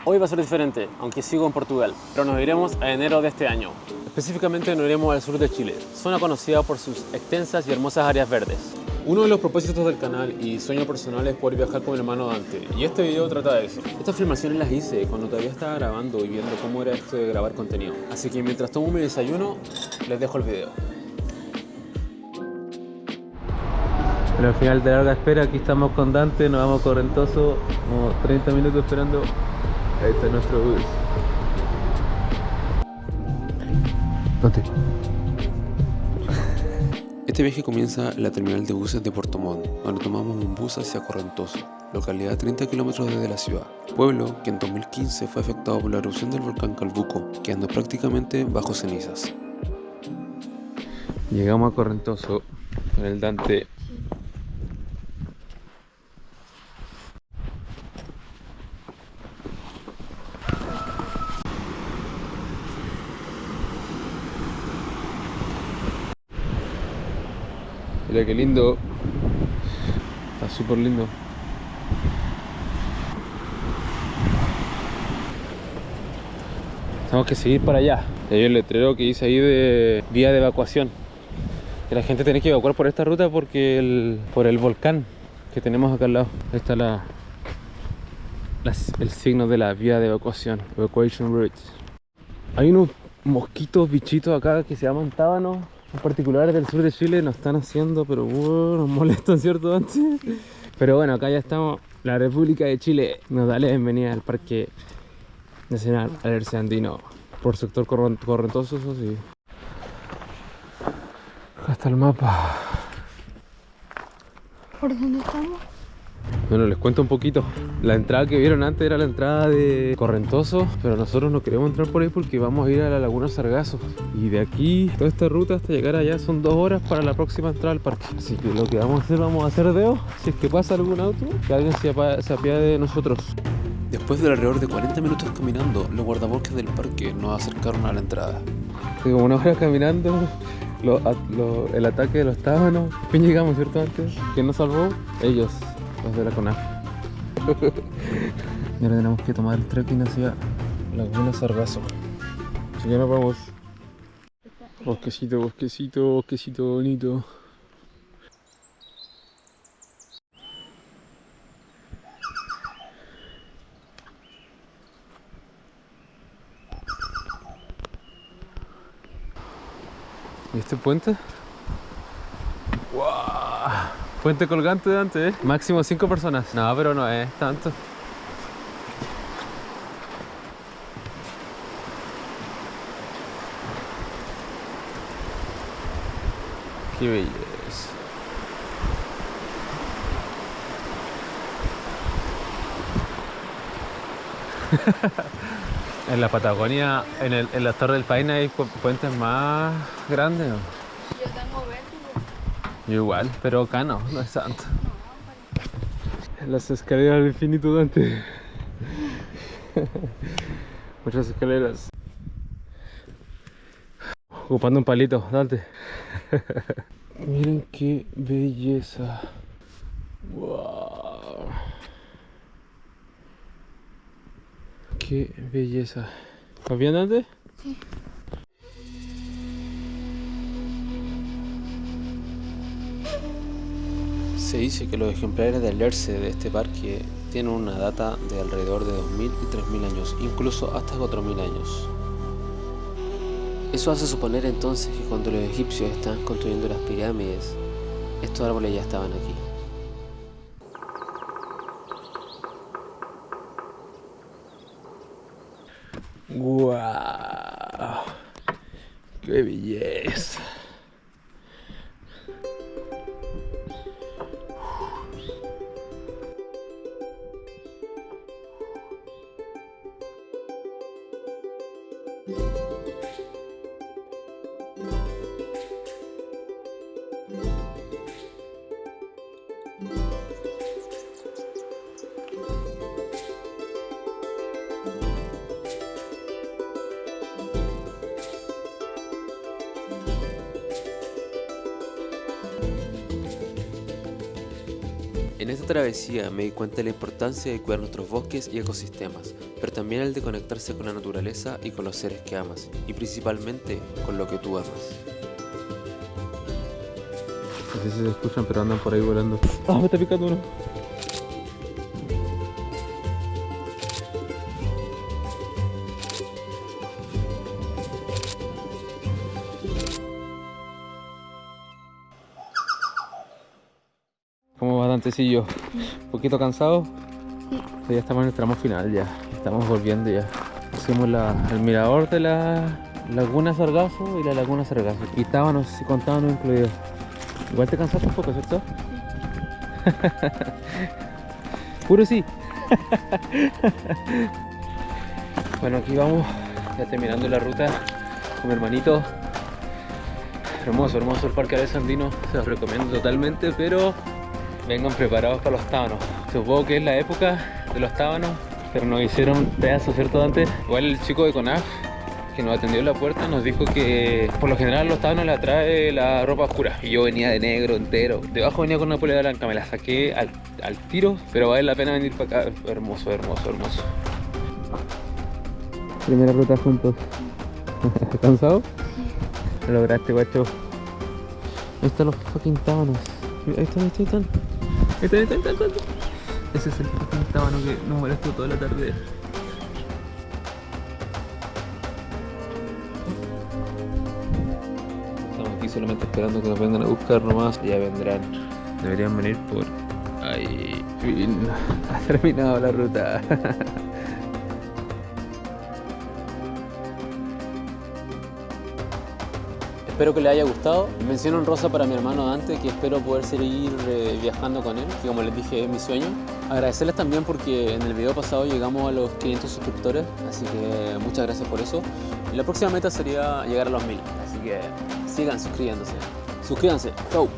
Hoy va a ser diferente, aunque sigo en Portugal, pero nos iremos a enero de este año. Específicamente nos iremos al sur de Chile, zona conocida por sus extensas y hermosas áreas verdes. Uno de los propósitos del canal y sueño personal es poder viajar con mi hermano Dante, y este video trata de eso. Estas filmaciones las hice cuando todavía estaba grabando y viendo cómo era esto de grabar contenido. Así que mientras tomo mi desayuno, les dejo el video. Pero al final de larga espera, aquí estamos con Dante, nos vamos a Correntoso, como 30 minutos esperando. Ahí está nuestro bus. Dante. Este viaje comienza en la terminal de buses de Puerto Montt, donde tomamos un bus hacia Correntoso, localidad a 30 kilómetros desde la ciudad, pueblo que en 2015 fue afectado por la erupción del volcán Calbuco, quedando prácticamente bajo cenizas. Llegamos a Correntoso con el Dante. Mira qué lindo. Está súper lindo. Tenemos que seguir para allá. Hay un letrero que dice ahí de vía de evacuación. Que la gente tiene que evacuar por esta ruta porque por el volcán que tenemos acá al lado. Ahí está el signo de la vía de evacuación. Evacuation route. Hay unos mosquitos, bichitos acá que se llaman tábanos. En particular del sur de Chile nos están haciendo, pero nos molestan, ¿cierto, Dante? Pero bueno, acá ya estamos. La República de Chile nos da la bienvenida al Parque Nacional Alerce Andino por sector Correntoso, eso sí. Acá está el mapa. ¿Por dónde estamos? Bueno, les cuento un poquito. La entrada que vieron antes era la entrada de Correntoso, pero nosotros no queremos entrar por ahí porque vamos a ir a la Laguna Sargazo. Y de aquí, toda esta ruta hasta llegar allá son 2 horas para la próxima entrada al parque. Así que lo que vamos a hacer dedo, si es que pasa algún auto, que alguien se apiade de nosotros. Después de alrededor de 40 minutos caminando, los guardabosques del parque nos acercaron a la entrada. Y como 1 hora caminando, el ataque de los tábanos. ¿Quién llegamos, cierto, antes? ¿Quién nos salvó? Ellos. Los de la CONAF. Y ahora tenemos que tomar el trekking hacia Laguna Sargazo. Así que nos vamos. Bosquecito, bosquecito, bosquecito bonito. ¿Y este puente? ¡Wow! Puente colgante de antes, ¿eh? Máximo 5 personas. No, pero no es tanto. Qué belleza. En la Patagonia, en la Torre del Paine hay puentes más grandes, ¿no? Yo tengo vértigo. Yo igual, pero acá no es tanto. Las escaleras al infinito, Dante. Muchas escaleras. Ocupando un palito, Dante. Miren qué belleza. Wow. Qué belleza. ¿Estás bien, Dante? Sí. Se dice que los ejemplares de alerce de este parque tienen una data de alrededor de 2000 y 3000 años, incluso hasta 4000 años. Eso hace suponer entonces que cuando los egipcios estaban construyendo las pirámides, estos árboles ya estaban aquí. ¡Guau! ¡Qué belleza! En esta travesía me di cuenta de la importancia de cuidar nuestros bosques y ecosistemas, pero también el de conectarse con la naturaleza y con los seres que amas, y principalmente con lo que tú amas. No sé si se escuchan, pero andan por ahí volando. ¡Ah, me está picando uno! ¿Cómo va Dantecillo? ¿Un poquito cansado? Sí. Ya estamos en el tramo final ya. Estamos volviendo ya. Hicimos el mirador de la Laguna Sargazo y la Laguna Sargazo. Y tábanos y con tábanos incluidos. Igual te cansaste un poco, ¿cierto? Puro sí. Bueno, aquí vamos ya terminando la ruta con mi hermanito. Hermoso, hermoso el Parque Arezzo Andino. Se los recomiendo totalmente, pero vengan preparados para los tábanos. Supongo que es la época de los tábanos, pero nos hicieron pedazos, ¿cierto, Dante? Igual el chico de CONAF que nos atendió en la puerta nos dijo que por lo general a los tábanos le atrae la ropa oscura. Y yo venía de negro entero. Debajo venía con una polera blanca, me la saqué al tiro, pero vale la pena venir para acá. Hermoso, hermoso, hermoso. Primera ruta juntos. ¿Cansado? Lo lograste, guacho. Ahí están los fucking tábanos. Ahí están, ahí están. Ahí están. Ese es el fucking tábano que nos molestó toda la tarde. Estamos aquí solamente esperando que nos vengan a buscar nomás. Ya vendrán. Deberían venir por ahí. Fin. Ha terminado la ruta. Espero que les haya gustado. Mención honrosa para mi hermano Dante, que espero poder seguir viajando con él, que como les dije es mi sueño. Agradecerles también porque en el video pasado llegamos a los 500 suscriptores, así que muchas gracias por eso. Y la próxima meta sería llegar a los 1000, así que sigan suscribiéndose. Suscríbanse. Chau.